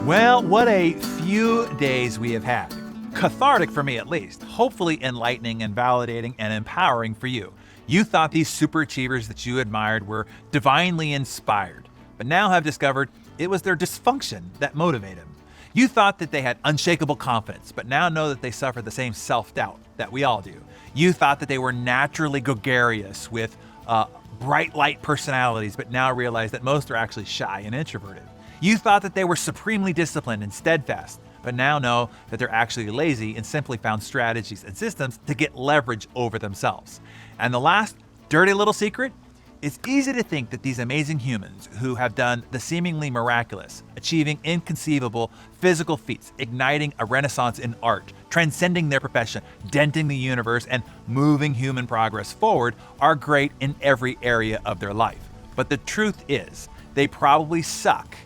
Well, what a few days we have had. Cathartic for me, at least. Hopefully enlightening and validating and empowering for you. You thought these super achievers that you admired were divinely inspired, but now have discovered it was their dysfunction that motivated them. You thought that they had unshakable confidence, but now know that they suffer the same self-doubt that we all do. You thought that they were naturally gregarious with bright light personalities, but now realize that most are actually shy and introverted. You thought that they were supremely disciplined and steadfast, but now know that they're actually lazy and simply found strategies and systems to get leverage over themselves. And the last dirty little secret? It's easy to think that these amazing humans who have done the seemingly miraculous, achieving inconceivable physical feats, igniting a renaissance in art, transcending their profession, denting the universe, and moving human progress forward, are great in every area of their life. But the truth is, they probably suck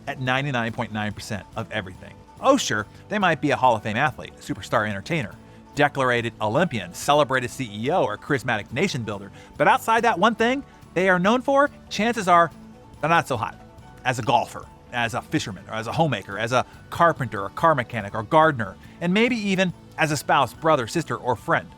at 99.9% of everything. Oh sure, they might be a Hall of Fame athlete, superstar entertainer, decorated Olympian, celebrated CEO, or charismatic nation builder, but outside that one thing they are known for, chances are they're not so hot. As a golfer, as a fisherman, or as a homemaker, as a carpenter, or car mechanic, or gardener, and maybe even as a spouse, brother, sister, or friend.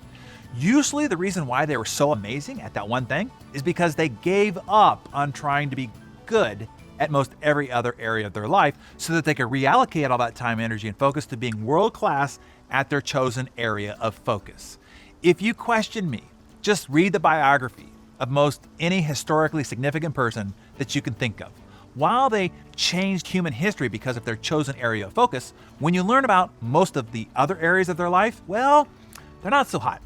Usually the reason why they were so amazing at that one thing is because they gave up on trying to be good at most every other area of their life so that they could reallocate all that time, energy, and focus to being world-class at their chosen area of focus. If you question me, just read the biography of most any historically significant person that you can think of. While they changed human history because of their chosen area of focus, when you learn about most of the other areas of their life, well, they're not so hot.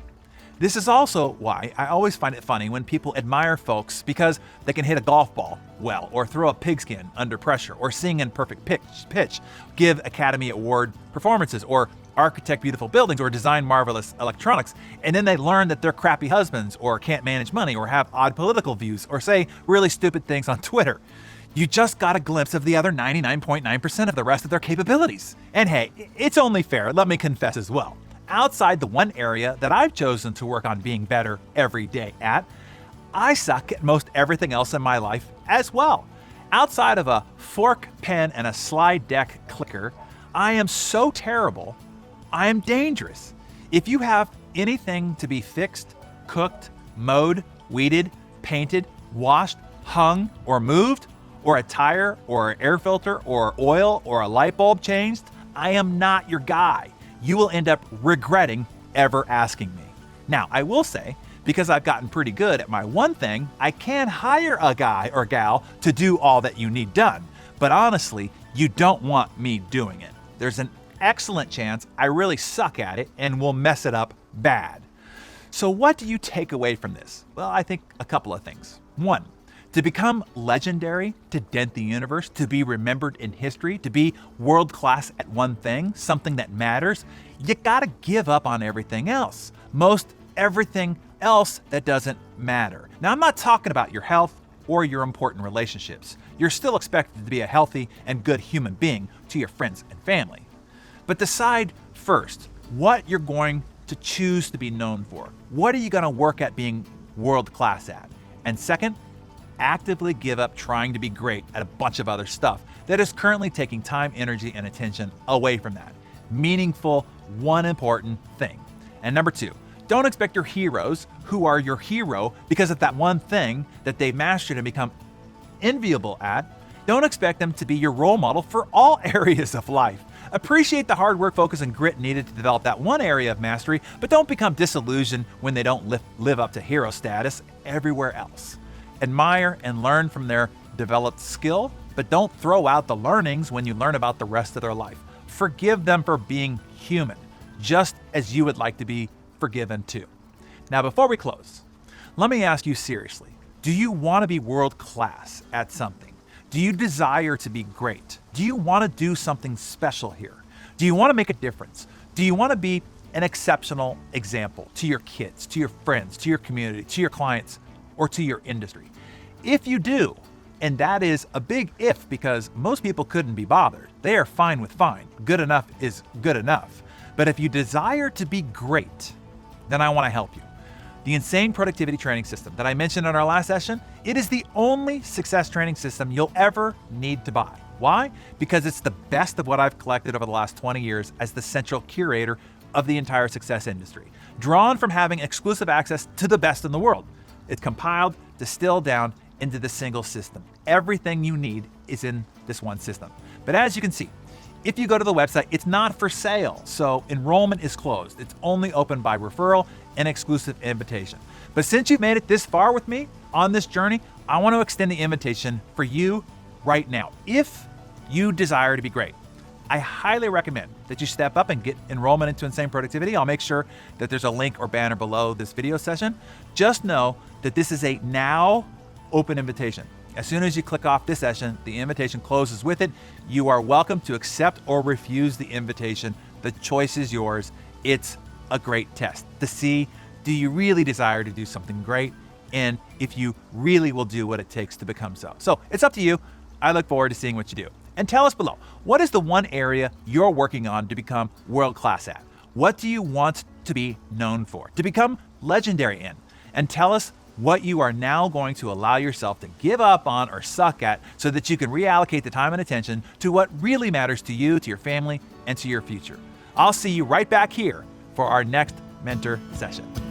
This is also why I always find it funny when people admire folks because they can hit a golf ball well, or throw a pigskin under pressure, or sing in perfect pitch, give Academy Award performances, or architect beautiful buildings, or design marvelous electronics, and then they learn that they're crappy husbands, or can't manage money, or have odd political views, or say really stupid things on Twitter. You just got a glimpse of the other 99.9% of the rest of their capabilities. And hey, it's only fair, let me confess as well. Outside the one area that I've chosen to work on being better every day at, I suck at most everything else in my life as well. Outside of a fork, pen, and a slide deck clicker, I am so terrible, I am dangerous. If you have anything to be fixed, cooked, mowed, weeded, painted, washed, hung, or moved, or a tire, or an air filter, or oil, or a light bulb changed, I am not your guy. You will end up regretting ever asking me. Now, I will say, because I've gotten pretty good at my one thing, I can hire a guy or gal to do all that you need done. But honestly, you don't want me doing it. There's an excellent chance I really suck at it and will mess it up bad. So what do you take away from this? Well, I think a couple of things. One, to become legendary, to dent the universe, to be remembered in history, to be world-class at one thing, something that matters, you gotta give up on everything else. Most everything else that doesn't matter. Now, I'm not talking about your health or your important relationships. You're still expected to be a healthy and good human being to your friends and family. But decide first what you're going to choose to be known for. What are you gonna work at being world-class at? And second, actively give up trying to be great at a bunch of other stuff that is currently taking time, energy, and attention away from that meaningful, one important thing. And number two, don't expect your heroes who are your hero because of that one thing that they've mastered and become enviable at. Don't expect them to be your role model for all areas of life. Appreciate the hard work, focus, and grit needed to develop that one area of mastery, but don't become disillusioned when they don't live up to hero status everywhere else. Admire and learn from their developed skill, but don't throw out the learnings when you learn about the rest of their life. Forgive them for being human, just as you would like to be forgiven too. Now, before we close, let me ask you seriously, do you want to be world class at something? Do you desire to be great? Do you want to do something special here? Do you want to make a difference? Do you want to be an exceptional example to your kids, to your friends, to your community, to your clients, or to your industry? If you do, and that is a big if because most people couldn't be bothered. They are fine with fine. Good enough is good enough. But if you desire to be great, then I want to help you. The Insane Productivity Training System that I mentioned in our last session, it is the only success training system you'll ever need to buy. Why? Because it's the best of what I've collected over the last 20 years as the central curator of the entire success industry, drawn from having exclusive access to the best in the world. It's compiled, distilled down into the single system. Everything you need is in this one system. But as you can see, if you go to the website, it's not for sale, so enrollment is closed. It's only open by referral and exclusive invitation. But since you've made it this far with me on this journey, I want to extend the invitation for you right now. If you desire to be great, I highly recommend that you step up and get enrollment into Insane Productivity. I'll make sure that there's a link or banner below this video session. Just know that this is a now open invitation. As soon as you click off this session, the invitation closes with it. You are welcome to accept or refuse the invitation. The choice is yours. It's a great test to see, do you really desire to do something great? And if you really will do what it takes to become so. So it's up to you. I look forward to seeing what you do. And tell us below, what is the one area you're working on to become world-class at? What do you want to be known for, to become legendary in? And tell us what you are now going to allow yourself to give up on or suck at so that you can reallocate the time and attention to what really matters to you, to your family, and to your future. I'll see you right back here for our next mentor session.